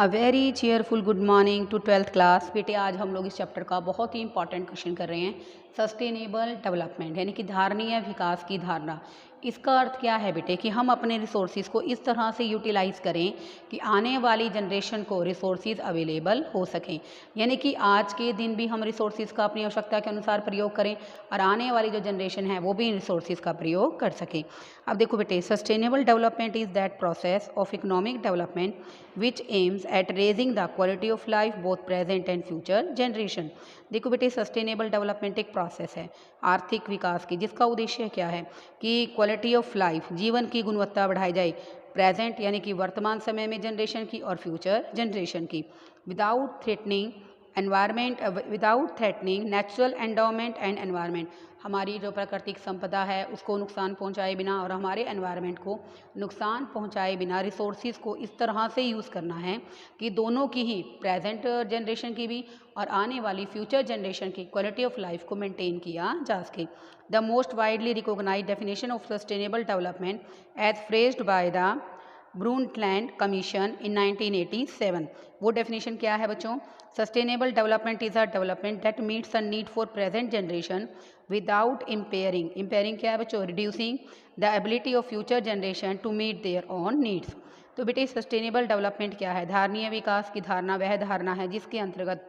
A very cheerful good morning to 12th class. बेटे आज हम लोग इस चैप्टर का बहुत ही इंपॉर्टेंट क्वेश्चन कर रहे हैं, सस्टेनेबल डेवलपमेंट यानी कि धारणीय विकास की धारणा। इसका अर्थ क्या है बेटे कि हम अपने रिसोर्सेज को इस तरह से यूटिलाइज करें कि आने वाली जनरेशन को रिसोर्सेज अवेलेबल हो सकें, यानी कि आज के दिन भी हम रिसोर्सेज का अपनी आवश्यकता के अनुसार प्रयोग करें और आने वाली जो जनरेशन है वो भी इन रिसोर्सेज का प्रयोग कर सकें। अब देखो बेटे, sustainable development is that process of economic development which aims at raising the quality of life both present and future generation. देखो बेटे, सस्टेनेबल डेवलपमेंट एक प्रोसेस है आर्थिक विकास की, जिसका उद्देश्य क्या है कि क्वालिटी ऑफ लाइफ, जीवन की गुणवत्ता बढ़ाई जाए, प्रेजेंट यानी कि वर्तमान समय में जनरेशन की और फ्यूचर जनरेशन की, without threatening environment, without threatening natural endowment and environment. हमारी जो प्राकृतिक संपदा है उसको नुकसान पहुंचाए बिना और हमारे एनवायरनमेंट को नुकसान पहुंचाए बिना रिसोर्सेज को इस तरह से यूज़ करना है कि दोनों की ही, प्रेजेंट जनरेशन की भी और आने वाली फ्यूचर जनरेशन की क्वालिटी ऑफ लाइफ को मेंटेन किया जा सके। The most widely recognized definition of sustainable development as phrased by the Brundtland commission in 1987। वो डेफिनेशन क्या है बच्चों? Sustainable development is a development that meets the need for present generation without impairing, impairing क्या है बच्चों? Reducing the ability of future generation to meet their own needs. तो बेटे, sustainable development क्या है? धारणीय विकास की धारणा वह धारणा है जिसके अंतर्गत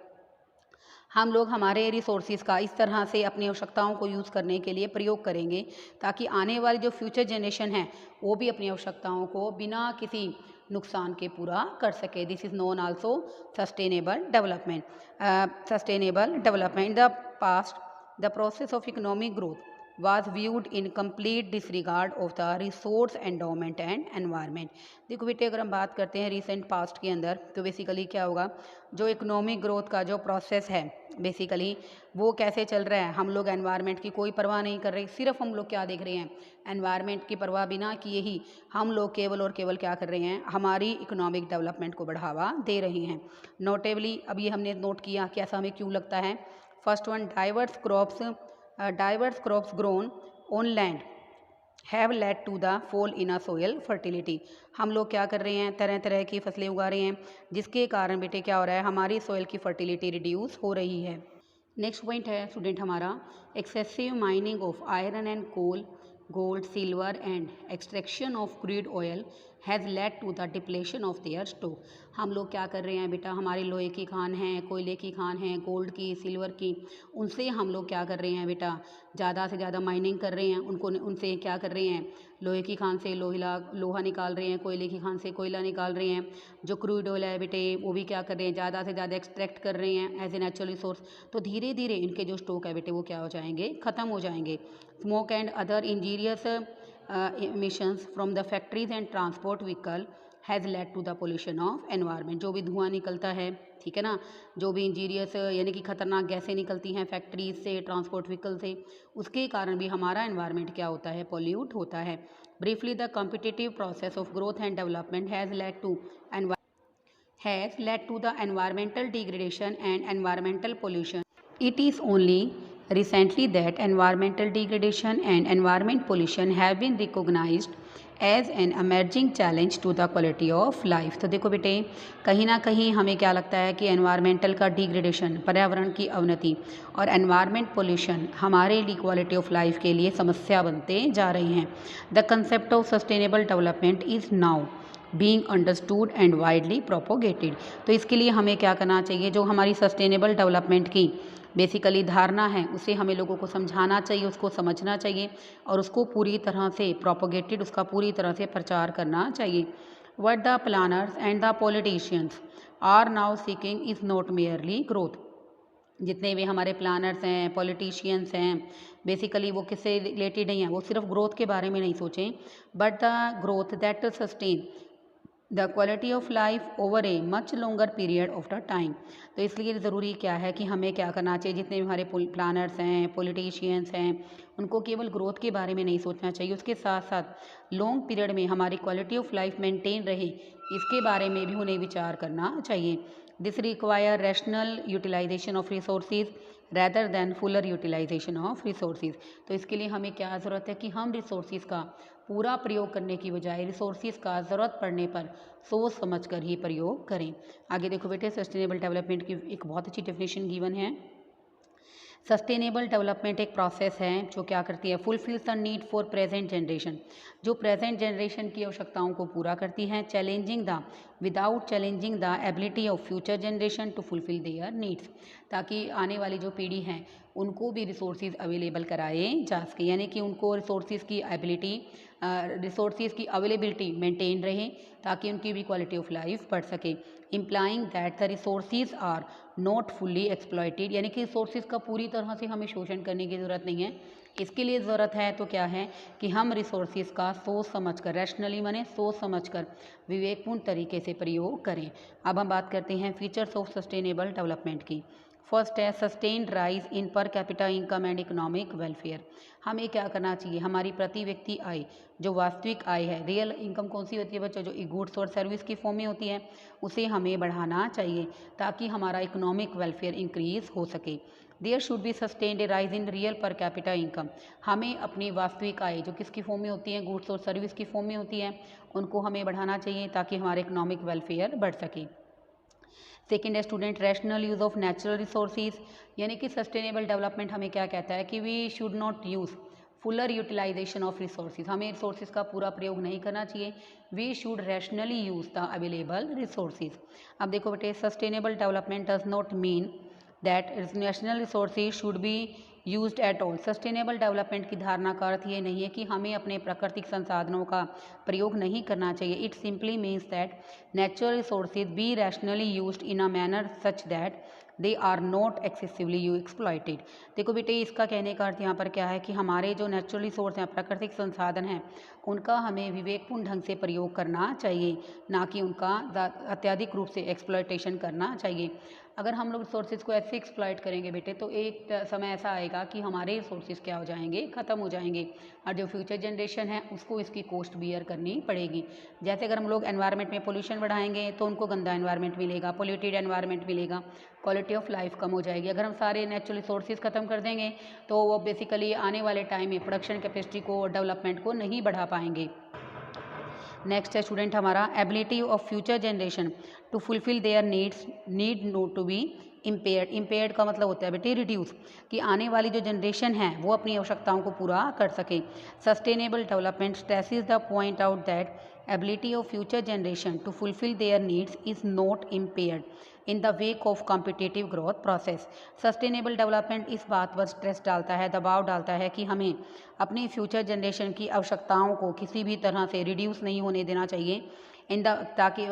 हम लोग हमारे रिसोर्सेज का इस तरह से अपनी आवश्यकताओं को यूज़ करने के लिए प्रयोग करेंगे ताकि आने वाली जो फ्यूचर जनरेशन है वो भी अपनी आवश्यकताओं को बिना किसी नुकसान के पूरा कर सके। This is known also sustainable development. Sustainable development the past the process of economic growth was viewed in complete disregard of the resource endowment and environment। देखो बेटे, अगर हम बात करते हैं रिसेंट पास्ट के अंदर तो बेसिकली क्या होगा, जो इकोनॉमिक ग्रोथ का जो प्रोसेस है बेसिकली वो कैसे चल रहा है, हम लोग एनवायरनमेंट की कोई परवाह नहीं कर रहे। सिर्फ हम लोग क्या देख रहे हैं, एनवायरनमेंट की परवाह बिना किए ही हम लोग केवल और केवल क्या कर रहे हैं, हमारी इकोनॉमिक डेवलपमेंट को बढ़ावा दे रहे हैं। नोटेबली अब ये हमने नोट किया कि ऐसा हमें क्यों लगता है। First one, diverse crops grown on land have led to the fall in a soil fertility। हम लोग क्या कर रहे हैं, तरह तरह की फसलें उगा रहे हैं जिसके कारण बेटे क्या हो रहा है, हमारी सोइल की फर्टिलिटी रिड्यूस हो रही है। नेक्स्ट पॉइंट है स्टूडेंट हमारा, excessive mining of iron and coal, gold, silver and extraction of crude oil has led to the depletion of their stock. हम लोग क्या कर रहे हैं बेटा, हमारी लोहे की खान है, कोयले की खान है, गोल्ड की, सिल्वर की, उनसे हम लोग क्या कर रहे हैं बेटा, ज़्यादा से ज़्यादा माइनिंग कर रहे हैं। उनको उनसे क्या कर रहे हैं, लोहे की खान से लोहा निकाल रहे हैं, कोयले की खान से कोयला निकाल रहे हैं, जो क्रूड ऑयल है बेटे वो भी क्या कर रहे हैं, ज़्यादा से ज़्यादा एक्सट्रैक्ट कर रहे हैं एज ए नेचुरल रिसोर्स। तो धीरे धीरे इनके जो स्टॉक है बेटे वो क्या हो जाएंगे, ख़त्म हो जाएंगे। Smoke and other injurious emissions from the factories and transport vehicle has led to the pollution of environment। जो भी धुआं निकलता है, ठीक है ना, जो भी इंजीरियस यानी कि खतरनाक गैसें निकलती हैं फैक्ट्रीज से, ट्रांसपोर्ट व्हीकल से, उसके कारण भी हमारा एनवायरनमेंट क्या होता है, पॉल्यूट होता है। Briefly, the competitive process of growth and development has led to the environmental degradation and environmental pollution। It is only recently that environmental degradation and environment pollution have been recognized as an emerging challenge to the quality of life। तो देखो बेटे, कहीं ना कहीं हमें क्या लगता है कि एनवायरमेंटल का डिग्रेडेशन, पर्यावरण की अवनति, और एनवायरमेंट पोल्यूशन हमारे लिए क्वालिटी ऑफ लाइफ के लिए समस्या बनते जा रही हैं। The concept of sustainable development is now being understood and widely propagated. तो इसके लिए हमें क्या करना चाहिए, जो हमारी सस्टेनेबल डेवलपमेंट की बेसिकली धारणा है उसे हमें लोगों को समझाना चाहिए, उसको समझना चाहिए और उसको पूरी तरह से प्रोपोगेटेड, उसका पूरी तरह से प्रचार करना चाहिए। What the planners and the politicians are now seeking is not merely growth. जितने भी हमारे प्लानर्स हैं, पॉलिटिशियंस हैं, बेसिकली वो किससे रिलेटेड नहीं है, वो सिर्फ ग्रोथ के बारे में नहीं सोचें, but the growth that sustain the quality of life over a much longer period of the time. तो इसलिए ज़रूरी क्या है कि हमें क्या करना चाहिए, जितने भी हमारे प्लानर्स हैं, पॉलिटिशियंस हैं, उनको केवल ग्रोथ के बारे में नहीं सोचना चाहिए, उसके साथ साथ लॉन्ग पीरियड में हमारी क्वालिटी ऑफ लाइफ मेंटेन रहे इसके बारे में भी उन्हें विचार करना चाहिए। This require rational utilisation of resources rather than fuller utilisation of resources. तो इसके लिए हमें क्या ज़रूरत है कि हम रिसोर्सेज का पूरा प्रयोग करने की बजाय रिसोर्सेज का ज़रूरत पड़ने पर सोच समझ कर ही प्रयोग करें। आगे देखो बेटे, सस्टेनेबल डेवलपमेंट की एक बहुत अच्छी डेफिनेशन गिवन है। सस्टेनेबल डेवलपमेंट एक प्रोसेस है जो क्या करती है, fulfils the need for present generation, जो प्रेजेंट जनरेशन की आवश्यकताओं को पूरा करती है, challenging the without challenging the ability of future generation to fulfil their needs, ताकि आने वाली जो पीढ़ी है उनको भी रिसोर्सेज अवेलेबल कराए जा सके, यानी कि उनको रिसोर्सेज की एबिलिटी रिसोर्सेज की अवेलेबिलिटी मेंटेन रहे ताकि उनकी भी क्वालिटी ऑफ लाइफ बढ़ सके। Implying that the resources are not fully exploited, यानी कि रिसोर्सेज का पूरी तरह से हमें शोषण करने की ज़रूरत नहीं है। इसके लिए ज़रूरत है तो क्या है कि हम रिसोर्सेज का सोच समझकर, रैशनली माने सोच समझकर विवेकपूर्ण तरीके से प्रयोग करें। अब हम बात करते हैं फीचर्स ऑफ सस्टेनेबल डेवलपमेंट की। फर्स्ट है सस्टेन्ड राइज इन पर capita income and economic welfare. हमें क्या करना चाहिए, हमारी प्रति व्यक्ति आय, जो वास्तविक आय है, रियल इनकम कौन सी होती है बच्चों, जो गुड्स और सर्विस की फॉर्म में होती है, उसे हमें बढ़ाना चाहिए ताकि हमारा इकोनॉमिक वेलफेयर इंक्रीज हो सके। There should be sustained rise in real per capita income, हमें अपनी वास्तविक आय जो किसकी फॉर्म में होती है, गुड्स और सर्विस की फॉर्म में होती है, उनको हमें बढ़ाना चाहिए ताकि हमारा इकोनॉमिक वेलफेयर बढ़ सके। सेकेंड है student rational use of natural resources, यानी कि सस्टेनेबल डेवलपमेंट हमें क्या कहता है कि we should not use fuller utilisation of resources, हमें रिसोर्सेज का पूरा प्रयोग नहीं करना चाहिए। We should rationally use the available resources. अब देखो बेटे, sustainable development does not mean that national resources should be used at all. Sustainable development की धारणा का अर्थ ये नहीं है कि हमें अपने प्राकृतिक संसाधनों का प्रयोग नहीं करना चाहिए। It simply means that natural resources be rationally used in a manner such that they are not excessively you exploited. देखो बेटे, इसका कहने का अर्थ यहाँ पर क्या है कि हमारे जो नेचुरल रिसोर्स हैं, प्राकृतिक संसाधन हैं, उनका हमें विवेकपूर्ण ढंग से प्रयोग करना चाहिए, ना कि उनका अत्यधिक रूप से एक्सप्लॉयटेशन करना चाहिए। अगर हम लोग रिसोर्सेज को ऐसे एक्सप्लॉयट करेंगे बेटे, तो एक समय ऐसा आएगा कि हमारे रिसोर्सेज क्या हो जाएंगे, ख़त्म हो जाएंगे, और जो फ्यूचर जनरेशन है उसको इसकी कॉस्ट बियर करनी पड़ेगी। जैसे अगर हम लोग एनवायरनमेंट में पोल्यूशन बढ़ाएंगे तो उनको गंदा एनवायरनमेंट मिलेगा, पोल्यूटेड एनवायरनमेंट मिलेगा, क्वालिटी ऑफ लाइफ कम हो जाएगी। अगर हम सारे नेचुरल रिसोर्सेज ख़त्म कर देंगे तो वो बेसिकली आने वाले टाइम में प्रोडक्शन कैपेसिटी को, डेवलपमेंट को नहीं बढ़ा पाएंगे। नेक्स्ट है स्टूडेंट हमारा ability of future generation to fulfil their needs need not to be impaired. Impaired का मतलब होता है बेटे रिड्यूस, कि आने वाली जो जनरेशन है वो अपनी आवश्यकताओं को पूरा कर सके। Sustainable development stresses the point out that ability of future generation to fulfil their needs is not impaired in the wake of competitive growth process. Sustainable development इस बात पर स्ट्रेस डालता है, दबाव डालता है कि हमें अपनी फ्यूचर जनरेशन की आवश्यकताओं को किसी भी तरह से रिड्यूस नहीं होने देना चाहिए इन द, ताकि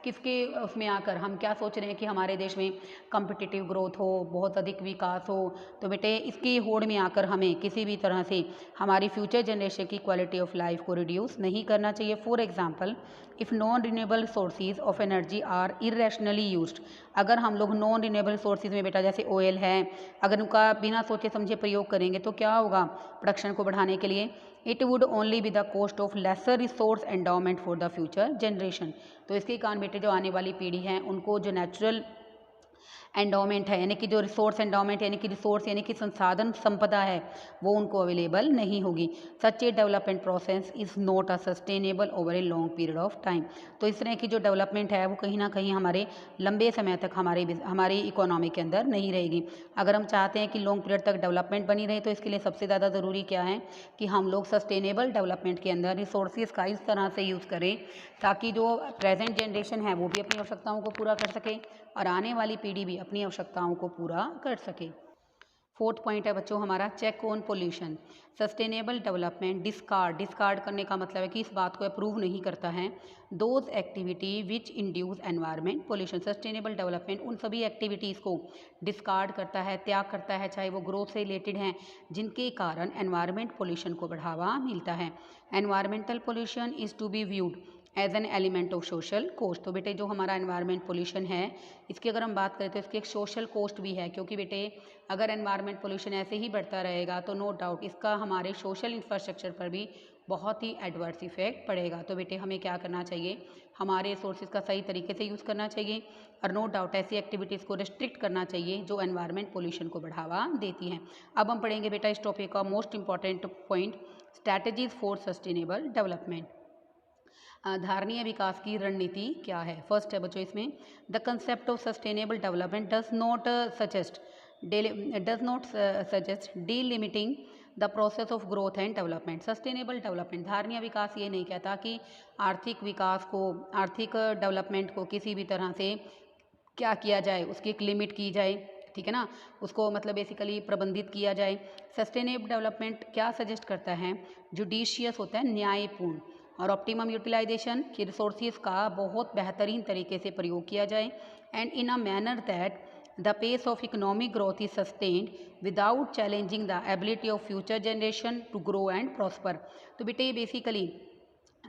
किसके उसमें आकर हम क्या सोच रहे हैं कि हमारे देश में कॉम्पिटिटिव ग्रोथ हो, बहुत अधिक विकास हो, तो बेटे इसकी होड़ में आकर हमें किसी भी तरह से हमारी फ्यूचर जनरेशन की क्वालिटी ऑफ लाइफ को रिड्यूस नहीं करना चाहिए। For example, if non renewable sources of energy are irrationally used, अगर हम लोग नॉन रिन्यूएबल सोर्सेज में बेटा जैसे ऑयल है, अगर उनका बिना सोचे समझे प्रयोग करेंगे तो क्या होगा, प्रोडक्शन को बढ़ाने के लिए it would only be the cost of lesser resource endowment for the future generation. तो इसके कारण बेटे जो आने वाली पीढ़ी है उनको जो नेचुरल एंडोमेंट है, यानी कि जो रिसोर्स एंडोमेंट यानी कि रिसोर्स यानी कि संसाधन संपदा है, वो उनको अवेलेबल नहीं होगी। Such a development process is not a sustainable over a long period of time. तो इस तरह की जो डेवलपमेंट है वो कहीं ना कहीं हमारे लंबे समय तक हमारी इकोनॉमी के अंदर नहीं रहेगी। अगर हम चाहते हैं कि लॉन्ग पीरियड तक डेवलपमेंट बनी रहे तो इसके लिए सबसे ज़्यादा ज़रूरी क्या है कि हम लोग सस्टेनेबल डेवलपमेंट के अंदर रिसोर्सेज का इस तरह से यूज़ करें ताकि जो प्रेजेंट जनरेशन है वो भी अपनी आवश्यकताओं को पूरा कर सके और आने वाली पीढ़ी भी अपनी आवश्यकताओं को पूरा कर सके। फोर्थ पॉइंट है बच्चों हमारा check on pollution. Sustainable development discard करने का मतलब है कि इस बात को अप्रूव नहीं करता है those activity which induce environment pollution. Sustainable development उन सभी एक्टिविटीज़ को डिस्कार्ड करता है, त्याग करता है, चाहे वो ग्रोथ से रिलेटेड हैं, जिनके कारण एनवायरमेंट पोल्यूशन को बढ़ावा मिलता है। Environmental pollution is to be viewed as an element of social cost. तो बेटे जो हमारा एनवायरमेंट पोल्यूशन है इसकी अगर हम बात करें तो इसकी एक सोशल कोस्ट भी है, क्योंकि बेटे अगर एनवायरमेंट पोल्यूशन ऐसे ही बढ़ता रहेगा तो नो डाउट इसका हमारे सोशल इंफ्रास्ट्रक्चर पर भी बहुत ही एडवर्स इफेक्ट पड़ेगा। तो बेटे हमें क्या करना चाहिए, हमारे रिसोर्सेज का सही तरीके से यूज़ करना चाहिए और नो डाउट ऐसी एक्टिविटीज़ को रिस्ट्रिक्ट करना चाहिए जो एनवायरनमेंट पोल्यूशन को बढ़ावा देती हैं। अब हम पढ़ेंगे बेटा इस टॉपिक का most important point, strategies for sustainable development. धारणीय विकास की रणनीति क्या है। फर्स्ट है बच्चों इसमें, the concept of sustainable development does not suggest delimiting the process of growth and development. Sustainable development, धारणीय विकास ये नहीं कहता कि आर्थिक विकास को, आर्थिक डेवलपमेंट को किसी भी तरह से क्या किया जाए, उसकी एक लिमिट की जाए, ठीक है ना, उसको मतलब बेसिकली प्रबंधित किया जाए। सस्टेनेबल डेवलपमेंट क्या सजेस्ट करता है, जुडिशियस होता है, न्यायपूर्ण और ऑप्टिमम यूटिलाइजेशन की रिसोर्सेज का बहुत बेहतरीन तरीके से प्रयोग किया जाए and in a manner that the pace of economic growth is sustained without challenging the ability of future generation to grow and prosper. तो बेटे ये बेसिकली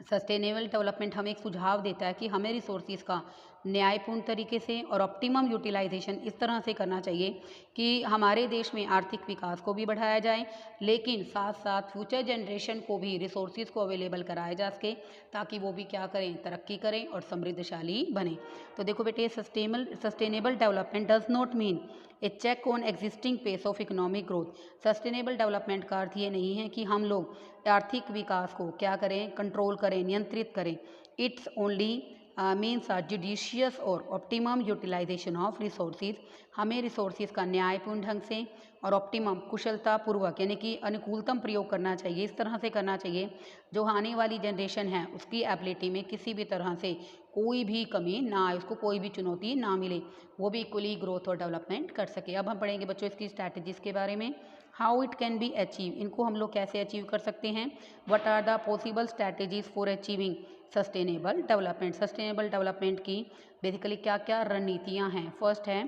सस्टेनेबल डेवलपमेंट हमें एक सुझाव देता है कि हमें रिसोर्सेज का न्यायपूर्ण तरीके से और ऑप्टिमम यूटिलाइजेशन इस तरह से करना चाहिए कि हमारे देश में आर्थिक विकास को भी बढ़ाया जाए, लेकिन साथ साथ फ्यूचर जनरेशन को भी रिसोर्सेज को अवेलेबल कराया जा सके ताकि वो भी क्या करें, तरक्की करें और समृद्धशाली बने। तो देखो बेटे, sustainable development does not mean a check on existing pace of economic growth. Sustainable development का अर्थ ये नहीं है कि हम लोग आर्थिक विकास को क्या करें, कंट्रोल करें, नियंत्रित करें। It's only means are judicious और ऑप्टिमम यूटिलाइजेशन ऑफ रिसोर्सेज। हमें रिसोर्सेज का न्यायपूर्ण ढंग से और ऑप्टिमम कुशलतापूर्वक यानी कि अनुकूलतम प्रयोग करना चाहिए, इस तरह से करना चाहिए जो आने वाली जनरेशन है उसकी एबिलिटी में किसी भी तरह से कोई भी कमी ना आए, उसको कोई भी चुनौती ना मिले, वो भी इक्वली ग्रोथ और डेवलपमेंट कर सके। अब हम पढ़ेंगे बच्चों इसकी स्ट्रैटेजीज के बारे में, how it can be achieve, इनको हम लोग कैसे अचीव कर सकते हैं। What are the possible strategies for achieving sustainable development. Sustainable development की बेसिकली क्या क्या रणनीतियाँ हैं। फर्स्ट है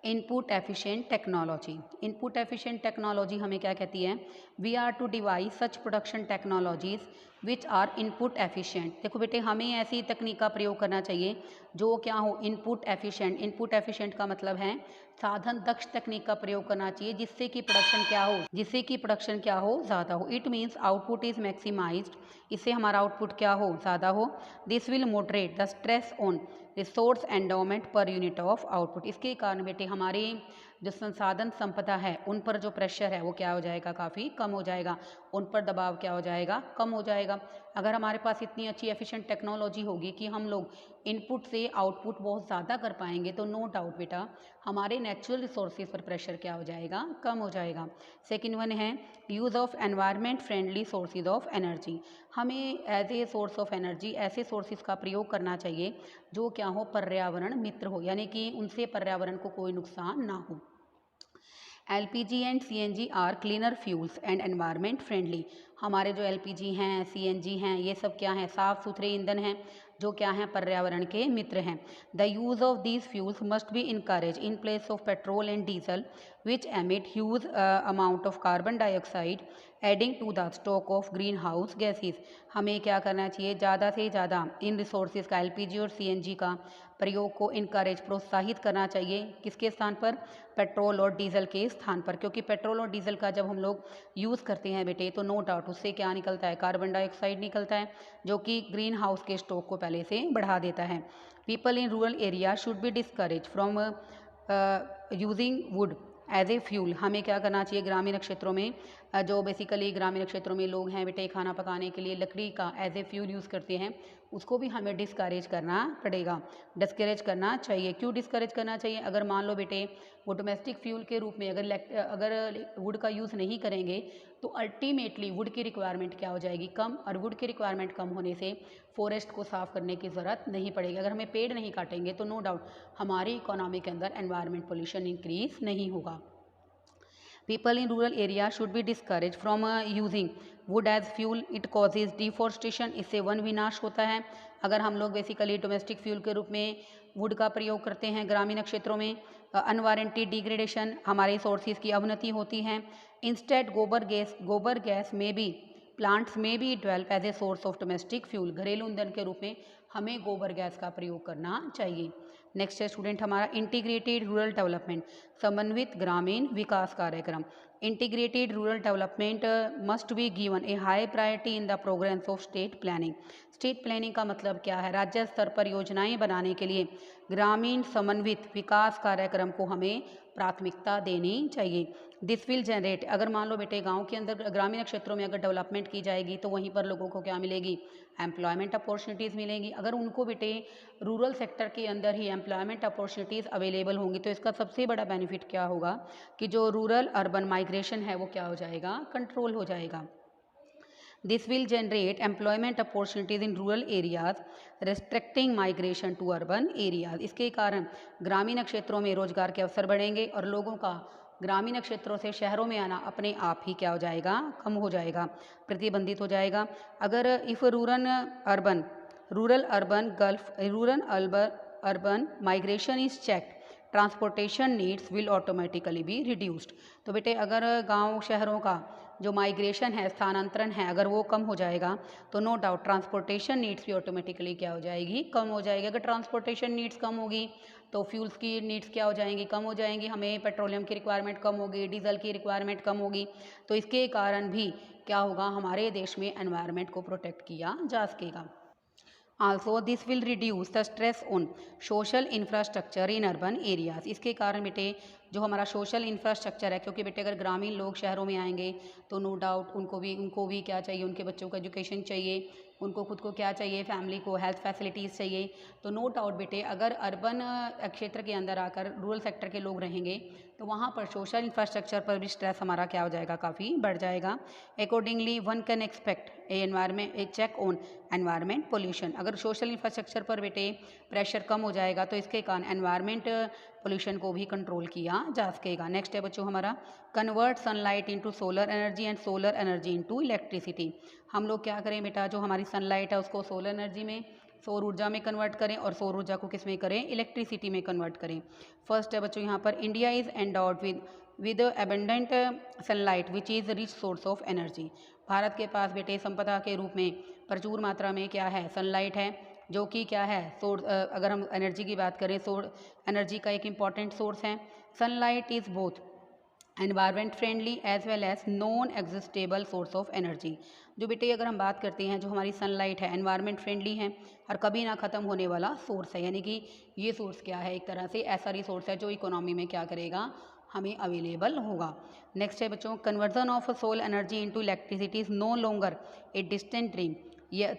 input efficient technology. Input efficient technology हमें क्या कहती है, we are to devise such production technologies which are input efficient. देखो बेटे, हमें ऐसी तकनीक का प्रयोग करना चाहिए जो क्या हो, इनपुट एफिशिएंट। इनपुट एफिशिएंट का मतलब है साधन दक्ष तकनीक का प्रयोग करना चाहिए जिससे कि प्रोडक्शन क्या हो, ज़्यादा हो। It means output is maximised, इससे हमारा आउटपुट क्या हो, ज़्यादा हो। This will moderate the stress on resource endowment per unit of output. इसके कारण बेटे हमारी जो संसाधन संपदा है उन पर जो प्रेशर है वो क्या हो जाएगा, काफ़ी कम हो जाएगा, उन पर दबाव क्या हो जाएगा, कम हो जाएगा। अगर हमारे पास इतनी अच्छी एफिशिएंट टेक्नोलॉजी होगी कि हम लोग इनपुट से आउटपुट बहुत ज़्यादा कर पाएंगे तो नो डाउट बेटा हमारे नेचुरल रिसोर्सेज पर प्रेशर क्या हो जाएगा, कम हो जाएगा। सेकेंड वन है use of environment friendly sources of energy. हमें as a source of energy ऐसे सोर्सेज का प्रयोग करना चाहिए जो क्या हो, पर्यावरण मित्र हो, यानी कि उनसे पर्यावरण को कोई नुकसान ना हो। LPG and CNG are cleaner fuels and environment friendly. हमारे जो LPG हैं, CNG हैं, ये सब क्या हैं, साफ़ सुथरे ईंधन हैं जो क्या हैं, पर्यावरण के मित्र हैं। The use of these fuels must be encourage in place of petrol and diesel which emit huge amount of carbon dioxide adding to the stock of greenhouse gases. हमें क्या करना चाहिए, ज़्यादा से ज़्यादा इन रिसोर्सेज का, LPG और CNG का प्रयोग को इनकरेज, प्रोत्साहित करना चाहिए। किसके स्थान पर, पेट्रोल और डीजल के स्थान पर, क्योंकि पेट्रोल और डीजल का जब हम लोग यूज़ करते हैं बेटे तो नो डाउट उससे क्या निकलता है, कार्बन डाइऑक्साइड निकलता है जो कि ग्रीन हाउस के स्टॉक को पहले से बढ़ा देता है। People in rural area should be discourage from using wood as a fuel. हमें क्या करना चाहिए, ग्रामीण क्षेत्रों में जो बेसिकली ग्रामीण क्षेत्रों में लोग हैं बेटे खाना पकाने के लिए लकड़ी का एज ए फ्यूल यूज़ करते हैं, उसको भी हमें डिस्करेज करना पड़ेगा, डिस्करेज करना चाहिए। क्यों डिस्करेज करना चाहिए, अगर मान लो बेटे वो डोमेस्टिक फ्यूल के रूप में अगर वुड का यूज़ नहीं करेंगे तो अल्टीमेटली वुड की रिक्वायरमेंट क्या हो जाएगी, कम, और वुड की रिक्वायरमेंट कम होने से फॉरेस्ट को साफ़ करने की ज़रूरत नहीं पड़ेगी। अगर हमें पेड़ नहीं काटेंगे तो नो डाउट हमारी इकोनॉमी के अंदर एनवायरमेंट पोल्यूशन इंक्रीज नहीं होगा। People in rural area should be discourage from using wood as fuel, it causes deforestation, इससे वन विनाश होता है। अगर हम लोग बेसिकली डोमेस्टिक फ्यूल के रूप में वुड का प्रयोग करते हैं ग्रामीण क्षेत्रों में, अनवारंटेड डिग्रेडेशन, हमारे सोर्सेज की अवनति होती है। इंस्टेड गोबर गैस में भी प्लांट्स में भी develop as a source of domestic fuel. घरेलू ईंधन के रूप में हमें गोबर गैस का प्रयोग करना चाहिए। नेक्स्ट है स्टूडेंट हमारा इंटीग्रेटेड रूरल डेवलपमेंट, समन्वित ग्रामीण विकास कार्यक्रम। Integrated rural development must be given a high priority in the programmes of state planning. State planning का मतलब क्या है? राज्य स्तर पर योजनाएं बनाने के लिए ग्रामीण समन्वित विकास कार्यक्रम को हमें प्राथमिकता देनी चाहिए। दिस विल जनरेट, अगर मान लो बेटे गांव के अंदर ग्रामीण क्षेत्रों में अगर डेवलपमेंट की जाएगी तो वहीं पर लोगों को क्या मिलेगी? एम्प्लॉयमेंट अपॉर्चुनिटीज़ मिलेंगी। अगर उनको बेटे रूरल सेक्टर के अंदर ही एम्प्लॉयमेंट अपॉर्चुनिटीज़ अवेलेबल होंगी तो इसका सबसे बड़ा बेनिफिट क्या होगा कि जो रूरल अर्बन माइग्रेशन है वो क्या हो जाएगा? कंट्रोल हो जाएगा। This will generate employment opportunities in rural areas restricting migration to urban areas. इसके कारण ग्रामीण क्षेत्रों में रोजगार के अवसर बढ़ेंगे और लोगों का ग्रामीण क्षेत्रों से शहरों में आना अपने आप ही क्या हो जाएगा? कम हो जाएगा, प्रतिबंधित हो जाएगा। अगर if rural urban migration is checked, transportation needs will automatically be reduced. तो बेटे अगर गांव शहरों का जो माइग्रेशन है, स्थानांतरण है, अगर वो कम हो जाएगा तो नो डाउट ट्रांसपोर्टेशन नीड्स भी ऑटोमेटिकली क्या हो जाएगी? कम हो जाएगी। अगर ट्रांसपोर्टेशन नीड्स कम होगी तो फ्यूल्स की नीड्स क्या हो जाएंगी? कम हो जाएंगी। हमें पेट्रोलियम की रिक्वायरमेंट कम होगी, डीजल की रिक्वायरमेंट कम होगी। तो इसके कारण भी क्या होगा? हमारे देश में एनवायरनमेंट को प्रोटेक्ट किया जा सकेगा। Also this will reduce the stress on social infrastructure in urban areas। इसके कारण बेटे जो हमारा सोशल इंफ्रास्ट्रक्चर है, क्योंकि बेटे अगर ग्रामीण लोग शहरों में आएंगे तो नो डाउट उनको भी क्या चाहिए? उनके बच्चों को एजुकेशन चाहिए, उनको खुद को क्या चाहिए? फैमिली को हेल्थ फैसिलिटीज़ चाहिए। तो नो डाउट बेटे अगर अर्बन क्षेत्र के अंदर आकर रूरल सेक्टर के लोग रहेंगे तो वहाँ पर सोशल इंफ्रास्ट्रक्चर पर भी स्ट्रेस हमारा क्या हो जाएगा? काफ़ी बढ़ जाएगा। Accordingly one can expect a check on environment pollution. अगर सोशल इंफ्रास्ट्रक्चर पर बेटे प्रेशर कम हो जाएगा तो इसके कारण एनवायरनमेंट पोल्यूशन को भी कंट्रोल किया जा सकेगा। नेक्स्ट है बच्चों हमारा convert sunlight into solar energy and solar energy into electricity. हम लोग क्या करें बेटा? जो हमारी सनलाइट है उसको सोलर एनर्जी में, सौर ऊर्जा में कन्वर्ट करें और सौर ऊर्जा को किस में करें? इलेक्ट्रिसिटी में कन्वर्ट करें। फर्स्ट है बच्चों यहाँ पर India is endowed with abundant sunlight which is rich source of energy. Bharat के पास बेटे संपदा के रूप में प्रचुर मात्रा में क्या है? सनलाइट है, जो कि क्या है? अगर हम एनर्जी की बात करें, एनर्जी का एक इम्पॉर्टेंट सोर्स है। Sunlight is both environment friendly as well as non exhaustible source of energy. जो बेटे अगर हम बात करते हैं जो हमारी सनलाइट है एनवायरमेंट फ्रेंडली है और कभी ना ख़त्म होने वाला सोर्स है, यानी कि ये सोर्स क्या है? एक तरह से ऐसा रिसोर्स है जो इकोनॉमी में क्या करेगा? हमें अवेलेबल होगा। नेक्स्ट है बच्चों conversion of solar energy into electricity is no longer a distant dream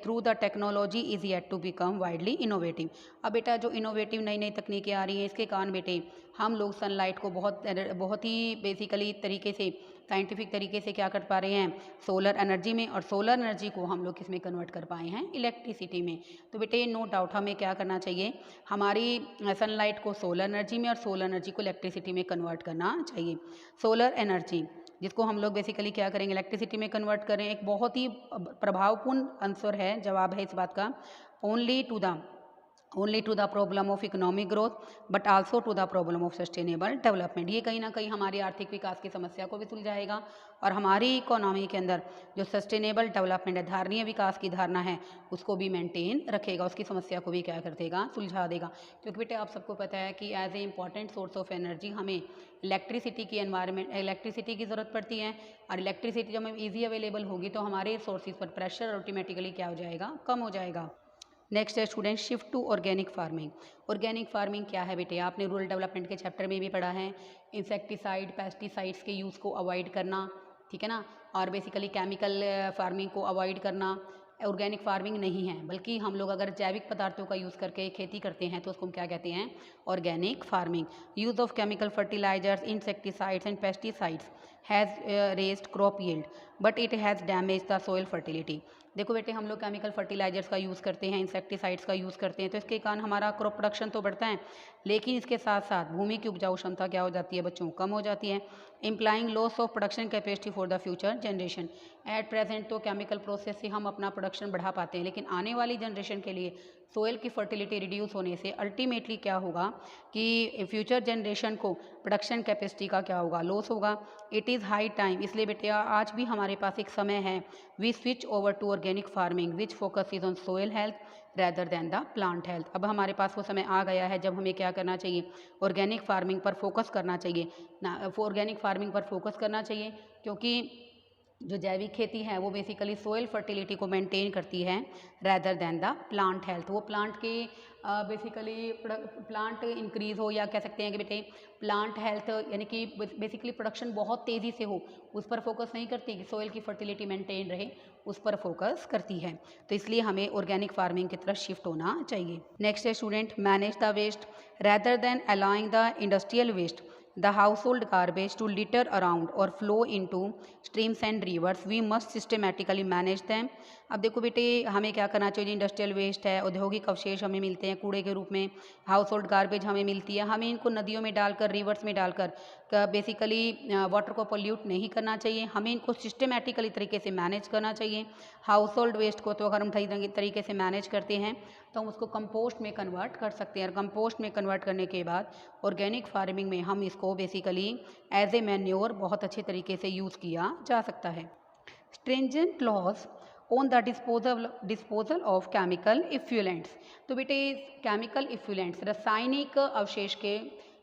through the technology is yet to become widely innovative. अब बेटा जो इनोवेटिव नई नई तकनीकें आ रही हैं इसके कारण बेटे हम लोग सनलाइट को बहुत ही बेसिकली तरीके से साइंटिफिक तरीके से क्या कर पा रहे हैं? सोलर एनर्जी में, और सोलर एनर्जी को हम लोग किस में कन्वर्ट कर पाए हैं? इलेक्ट्रिसिटी में। तो बेटे नो डाउट हमें क्या करना चाहिए? हमारी सनलाइट को सोलर एनर्जी में और सोलर एनर्जी को इलेक्ट्रिसिटी में कन्वर्ट करना चाहिए। सोलर एनर्जी जिसको हम लोग बेसिकली क्या करेंगे? इलेक्ट्रिसिटी में कन्वर्ट करें। एक बहुत ही प्रभावपूर्ण आंसर है, जवाब है इस बात का। Only to the problem of economic growth but also to the problem of sustainable development. ये कहीं ना कहीं हमारी आर्थिक विकास की समस्या को भी सुलझाएगा और हमारी इकोनॉमी के अंदर जो सस्टेनेबल डेवलपमेंट है, धारणीय विकास की धारणा है, उसको भी मेंटेन रखेगा, उसकी समस्या को भी क्या कर देगा? सुलझा देगा। क्योंकि बेटे आप सबको पता है कि as a important source of energy हमें इलेक्ट्रिसिटी की ज़रूरत पड़ती है और इलेक्ट्रिसिटी जब हमें ईजी अवेलेबल होगी तो हमारे सोर्सेज पर प्रेशर ऑटोमेटिकली क्या हो जाएगा? कम हो जाएगा। नेक्स्ट है student shift to organic farming. Organic farming क्या है बेटे? आपने रूरल डेवलपमेंट के चैप्टर में भी पढ़ा है। इंसेक्टिसाइड पेस्टिसाइड्स के यूज़ को अवॉइड करना, ठीक है ना, और बेसिकली केमिकल फार्मिंग को अवॉइड करना ऑर्गेनिक फार्मिंग नहीं है, बल्कि हम लोग अगर जैविक पदार्थों का यूज़ करके खेती करते हैं तो उसको हम क्या कहते हैं? Organic farming. Use of chemical fertilisers insecticides and pesticides has raised crop yield but it has damage the soil fertility. देखो बेटे हम लोग केमिकल फर्टिलाइजर्स का यूज़ करते हैं, इंसेक्टिसाइड्स का यूज़ करते हैं, तो इसके कारण हमारा क्रॉप प्रोडक्शन तो बढ़ता है, लेकिन इसके साथ साथ भूमि की उपजाऊ क्षमता क्या हो जाती है बच्चों? कम हो जाती है, implying loss of production capacity for the future generation. At present तो केमिकल प्रोसेस से हम अपना प्रोडक्शन बढ़ा पाते हैं, लेकिन आने वाली जनरेशन के लिए सोइल की फर्टिलिटी रिड्यूस होने से अल्टीमेटली क्या होगा कि फ्यूचर जनरेशन को प्रोडक्शन कैपेसिटी का क्या होगा? लॉस होगा। इट इज़ हाई टाइम, इसलिए बेटे आज भी हमारे पास एक समय है, we switch over to organic farming which focuses on soil health rather than the plant health. अब हमारे पास वो समय आ गया है जब हमें क्या करना चाहिए, ऑर्गेनिक फार्मिंग पर फोकस करना चाहिए ना, ऑर्गेनिक फार्मिंग पर फोकस करना चाहिए, क्योंकि जो जैविक खेती है वो बेसिकली सोइल फर्टिलिटी को मेंटेन करती है rather than the plant health. वो प्लांट के बेसिकली प्लांट इंक्रीज हो, या कह सकते हैं कि बेटे प्लांट हेल्थ यानी कि बेसिकली प्रोडक्शन बहुत तेज़ी से हो, उस पर फोकस नहीं करती कि सोइल की फर्टिलिटी मेंटेन रहे, उस पर फोकस करती है। तो इसलिए हमें ऑर्गेनिक फार्मिंग की तरफ शिफ्ट होना चाहिए। नेक्स्ट है student, manage the waste rather than allowing the industrial waste the household garbage to litter around or flow into streams and rivers, we must systematically manage them। अब देखो बेटे हमें क्या करना चाहिए, इंडस्ट्रियल वेस्ट है, औद्योगिक अवशेष हमें मिलते हैं कूड़े के रूप में, हाउस होल्ड गार्बेज हमें मिलती है, हमें इनको नदियों में डालकर, रिवर्स में डालकर बेसिकली वाटर को पोल्यूट नहीं करना चाहिए, हमें इनको सिस्टमेटिकली तरीके से मैनेज करना चाहिए। हाउस होल्ड वेस्ट को तो अगर हम सही तरीके से मैनेज करते हैं तो हम उसको कंपोस्ट में कन्वर्ट कर सकते हैं, और कंपोस्ट में कन्वर्ट करने के बाद ऑर्गेनिक फार्मिंग में हम इसको बेसिकली एज ए मैन्योर बहुत अच्छे तरीके से यूज़ किया जा सकता है। Stringent laws on the disposal of chemical effluents. तो बेटे केमिकल इफ्यूलेंट्स रासायनिक अवशेष के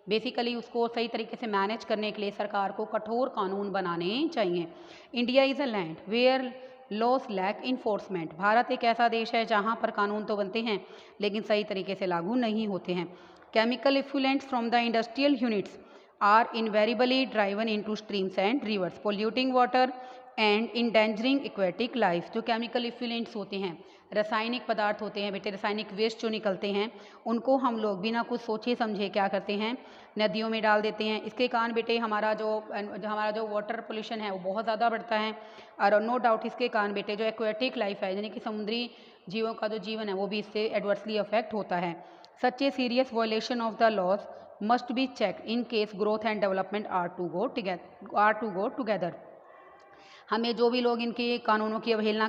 बेसिकली उसको सही तरीके से मैनेज करने के लिए सरकार को कठोर कानून बनाने चाहिए। India is a land where laws lack enforcement. भारत एक ऐसा देश है जहाँ पर कानून तो बनते हैं लेकिन सही तरीके से लागू नहीं होते हैं। Chemical effluents from the industrial units are invariably driven into streams and rivers, polluting water and endangering aquatic life। जो केमिकल इफ्यूलेंट्स होते हैं, रासायनिक पदार्थ होते हैं बेटे, रासायनिक वेस्ट जो निकलते हैं उनको हम लोग बिना कुछ सोचे समझे क्या करते हैं, नदियों में डाल देते हैं। इसके कारण बेटे हमारा जो वाटर पोल्यूशन है वो बहुत ज़्यादा बढ़ता है, और नो डाउट इसके कारण बेटे जो एक्वेटिक लाइफ है यानी कि समुद्री जीवों का जो जीवन है वो भी इससे एडवर्सली अफेक्ट होता है। Such a serious violation of the laws must be checked in case growth and development are to go together। हमें जो भी लोग इनके कानूनों की अवहेलना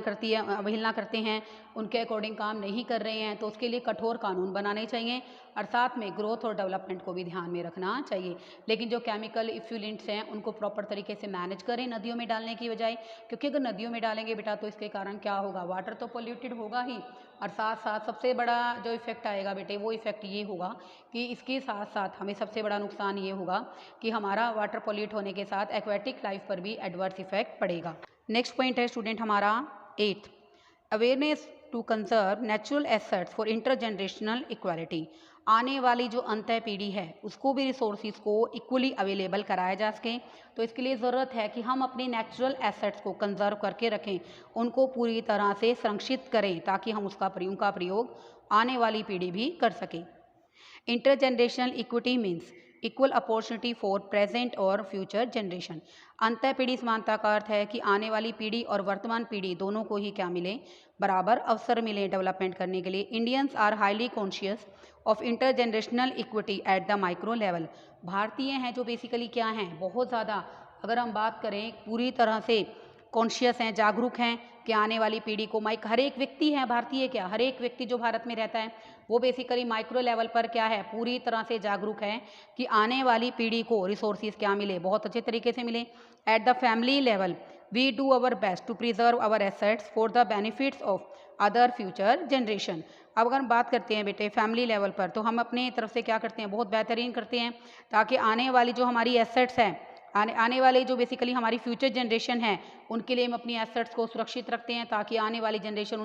करते हैं, उनके अकॉर्डिंग काम नहीं कर रहे हैं, तो उसके लिए कठोर कानून बनाने चाहिए, और साथ में ग्रोथ और डेवलपमेंट को भी ध्यान में रखना चाहिए। लेकिन जो केमिकल इफ्यूलेंट्स हैं उनको प्रॉपर तरीके से मैनेज करें नदियों में डालने की बजाय, क्योंकि अगर नदियों में डालेंगे बेटा तो इसके कारण क्या होगा, वाटर तो पोल्यूटेड होगा ही, और साथ साथ सबसे बड़ा जो इफेक्ट आएगा बेटे वो इफेक्ट ये होगा कि इसके साथ साथ हमें सबसे बड़ा नुकसान ये होगा कि हमारा वाटर पोल्यूट होने के साथ एक्वेटिक लाइफ पर भी एडवर्स इफेक्ट पड़ेगा। नेक्स्ट पॉइंट है स्टूडेंट हमारा 8th, awareness to conserve natural assets for intergenerational equality. आने वाली जो अंत पीढ़ी है उसको भी रिसोर्सेज को इक्वली अवेलेबल कराया जा सके, तो इसके लिए ज़रूरत है कि हम अपने नेचुरल एसेट्स को कंजर्व करके रखें, उनको पूरी तरह से संरक्षित करें ताकि हम उनका प्रयोग आने वाली पीढ़ी भी कर सकें। Intergenerational equity means equal opportunity for present और फ्यूचर जनरेशन। अंतः पीढ़ी समानता का अर्थ है कि आने वाली पीढ़ी और वर्तमान पीढ़ी दोनों को ही क्या मिले, बराबर अवसर मिले डेवलपमेंट करने के लिए। Indians are highly conscious of intergenerational equity at the micro level. भारतीय हैं जो बेसिकली क्या हैं, बहुत ज़्यादा अगर हम बात करें पूरी तरह से कॉन्शियस हैं, जागरूक हैं कि आने वाली पीढ़ी को हर एक व्यक्ति है भारतीय, क्या हर एक व्यक्ति जो भारत में रहता है वो बेसिकली माइक्रो लेवल पर क्या है, पूरी तरह से जागरूक है कि आने वाली पीढ़ी को रिसोर्सेज क्या मिले, बहुत अच्छे तरीके से मिले। At the family level we do our best to preserve our assets for the benefits of other future generation. अब अगर हम बात करते हैं बेटे फैमिली लेवल पर, तो हम अपने तरफ से क्या करते हैं, बहुत बेहतरीन करते हैं ताकि आने वाली जो हमारी एसेट्स हैं, आने वाले जो बेसिकली हमारी फ्यूचर जनरेशन है उनके लिए हम अपनी एसेट्स को सुरक्षित रखते हैं ताकि आने वाली जनरेशन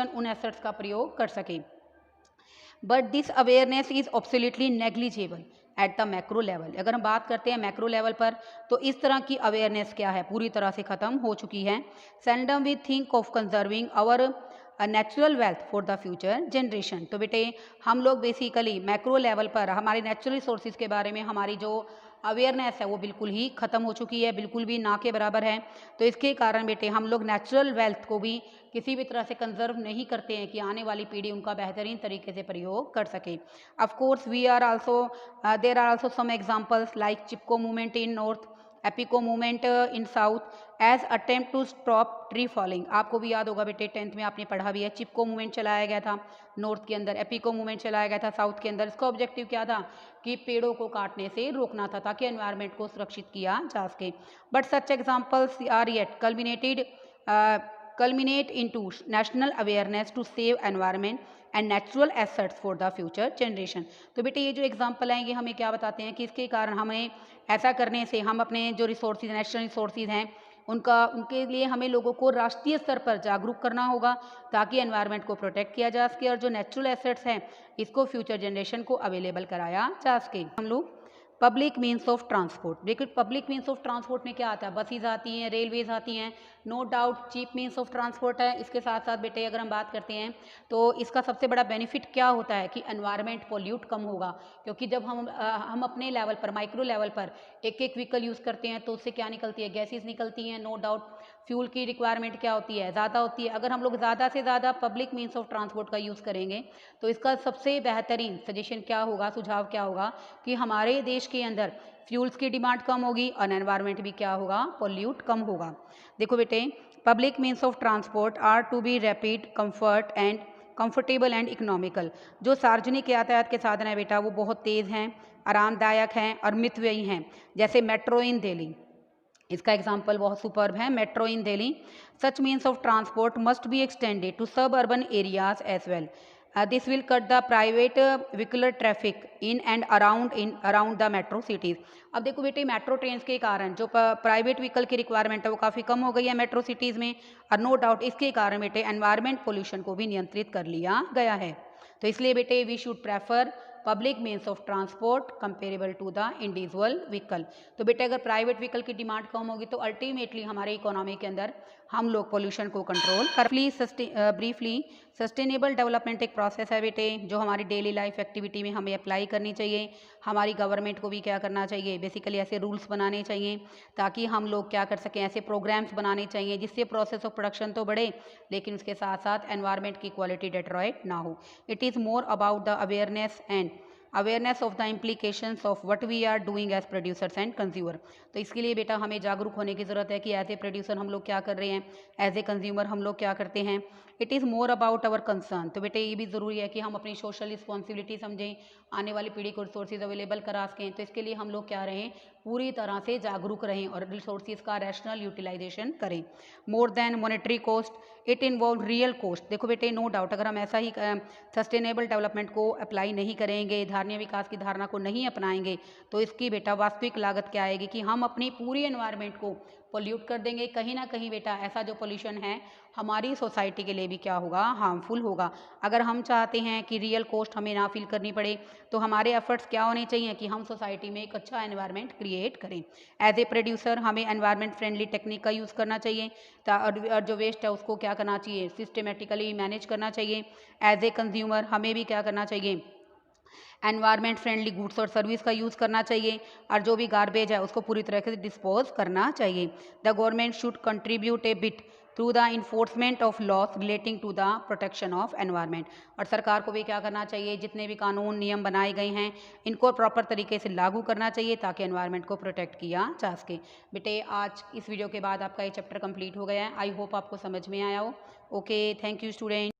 उन एसेट्स का प्रयोग कर सके। But this awareness is absolutely negligible at the macro level. अगर हम बात करते हैं मैक्रो लेवल पर तो इस तरह की अवेयरनेस क्या है, पूरी तरह से खत्म हो चुकी है। Seldom we think of conserving our natural wealth for the future generation. तो बेटे हम लोग बेसिकली मैक्रो लेवल पर हमारे नेचुरल रिसोर्सेज के बारे में हमारी जो अवेयरनेस है वो बिल्कुल ही ख़त्म हो चुकी है, बिल्कुल भी ना के बराबर है। तो इसके कारण बेटे हम लोग नेचुरल वेल्थ को भी किसी भी तरह से कंजर्व नहीं करते हैं कि आने वाली पीढ़ी उनका बेहतरीन तरीके से प्रयोग कर सके। Of course there are also some examples like Chipko movement in north, Appiko movement in south as attempt to stop tree falling. आपको भी याद होगा बेटे 10th में आपने पढ़ा भी है, चिपको मूवमेंट चलाया गया था नॉर्थ के अंदर, एपिको मूवमेंट चलाया गया था साउथ के अंदर। इसका ऑब्जेक्टिव क्या था कि पेड़ों को काटने से रोकना था ताकि एनवायरनमेंट को सुरक्षित किया जा सके। But such examples are yet culminated culminate into national awareness to save environment and natural assets for the future generation। तो बेटे ये जो एग्जाम्पल हैं ये हमें क्या बताते हैं कि इसके कारण हमें ऐसा करने से हम अपने जो रिसोर्सेज नेशनल रिसोर्सेज हैं उनके लिए हमें लोगों को राष्ट्रीय स्तर पर जागरूक करना होगा ताकि एनवायरनमेंट को प्रोटेक्ट किया जा सके और जो नेचुरल एसेट्स हैं इसको फ्यूचर जनरेशन को अवेलेबल कराया जा सके। हम लोग पब्लिक मीन्स ऑफ ट्रांसपोर्ट, देखिए पब्लिक मीन्स ऑफ ट्रांसपोर्ट में क्या आता है, बसेज आती हैं, रेलवेज आती हैं, no doubt cheap means of transport है। इसके साथ साथ बेटे अगर हम बात करते हैं तो इसका सबसे बड़ा बेनिफिट क्या होता है कि एनवायरनमेंट पोल्यूट कम होगा, क्योंकि जब हम अपने लेवल पर माइक्रो लेवल पर एक एक व्हीकल यूज़ करते हैं तो उससे क्या निकलती है, गैसेज निकलती हैं। नो डाउट फ्यूल की रिक्वायरमेंट क्या होती है, ज़्यादा होती है। अगर हम लोग ज़्यादा से ज़्यादा पब्लिक मीन्स ऑफ ट्रांसपोर्ट का यूज़ करेंगे तो इसका सबसे बेहतरीन सजेशन क्या होगा, सुझाव क्या होगा कि हमारे देश के अंदर फ्यूल्स की डिमांड कम होगी और एनवायरनमेंट भी क्या होगा, पोल्यूट कम होगा। देखो बेटे public means of transport are to be rapid comfortable and economical. जो सार्वजनिक यातायात के साधन है बेटा वो बहुत तेज़ हैं, आरामदायक हैं और मितव्ययी हैं। जैसे मेट्रो इन दिल्ली, इसका एग्जाम्पल बहुत सुपर्ब है, metro in Delhi. Such means of transport must be extended to suburban areas as well. This will cut the private vehicular traffic in and around the metro cities. अब देखो बेटे metro train के कारण जो private vehicle की requirement है वो काफ़ी कम हो गई है मेट्रो सिटीज़ में, और नो डाउट इसके कारण बेटे एनवायरमेंट पोल्यूशन को भी नियंत्रित कर लिया गया है। तो इसलिए बेटे we should prefer public means of transport comparable to the individual vehicle. तो बेटे अगर प्राइवेट व्हीकल की डिमांड कम होगी तो अल्टीमेटली हमारे इकोनॉमी के अंदर हम लोग पोल्यूशन को कंट्रोल कर। ब्रीफली सस्टेनेबल डेवलपमेंट एक प्रोसेस है बेटे जो हमारी डेली लाइफ एक्टिविटी में हमें अप्लाई करनी चाहिए। हमारी गवर्नमेंट को भी क्या करना चाहिए, बेसिकली ऐसे रूल्स बनाने चाहिए ताकि हम लोग क्या कर सकें, ऐसे प्रोग्राम्स बनाने चाहिए जिससे प्रोसेस ऑफ प्रोडक्शन तो बढ़े लेकिन उसके साथ साथ एनवायरनमेंट की क्वालिटी डिट्रॉइट ना हो। It is more about the awareness of the implications of what we are doing as producers and consumer. तो इसके लिए बेटा हमें जागरूक होने की ज़रूरत है कि एज ए प्रोड्यूसर हम लोग क्या कर रहे हैं, एज ए कंज्यूमर हम लोग क्या करते हैं। It is more about our concern. तो बेटे ये भी ज़रूरी है कि हम अपनी सोशल रिस्पॉन्सिबिलिटी समझें, आने वाली पीढ़ी को रिसोर्सेज अवेलेबल करा सकें। तो इसके लिए हम लोग क्या रहें, पूरी तरह से जागरूक रहें और रिसोर्सेज का रैशनल यूटिलाइजेशन करें। More than monetary cost, it involve real cost. देखो बेटे नो डाउट अगर हम ऐसा ही सस्टेनेबल डेवलपमेंट को अप्लाई नहीं करेंगे, धारणीय विकास की धारणा को नहीं अपनाएंगे तो इसकी बेटा वास्तविक लागत क्या आएगी कि हम अपनी पूरी एनवायरनमेंट को पोल्यूट कर देंगे। कहीं ना कहीं बेटा ऐसा जो पोल्यूशन है हमारी सोसाइटी के लिए भी क्या होगा, हार्मफुल होगा। अगर हम चाहते हैं कि रियल कॉस्ट हमें ना फील करनी पड़े तो हमारे एफर्ट्स क्या होने चाहिए कि हम सोसाइटी में एक अच्छा एनवायरनमेंट क्रिएट करें। एज ए प्रोड्यूसर हमें एनवायरनमेंट फ्रेंडली टेक्निक का यूज़ करना चाहिए और जो वेस्ट है उसको क्या करना चाहिए, सिस्टमेटिकली मैनेज करना चाहिए। एज ए कंज्यूमर हमें भी क्या करना चाहिए, एनवायरनमेंट फ्रेंडली गुड्स और सर्विस का यूज़ करना चाहिए और जो भी गार्बेज है उसको पूरी तरह से डिस्पोज करना चाहिए। The government should contribute a bit through the enforcement of laws relating to the protection of environment. और सरकार को भी क्या करना चाहिए, जितने भी कानून नियम बनाए गए हैं इनको प्रॉपर तरीके से लागू करना चाहिए ताकि एनवायरनमेंट को प्रोटेक्ट किया जा सके। बेटे आज इस वीडियो के बाद आपका ये चैप्टर कंप्लीट हो गया है। आई होप आपको समझ में आया हो। Okay, thank you student.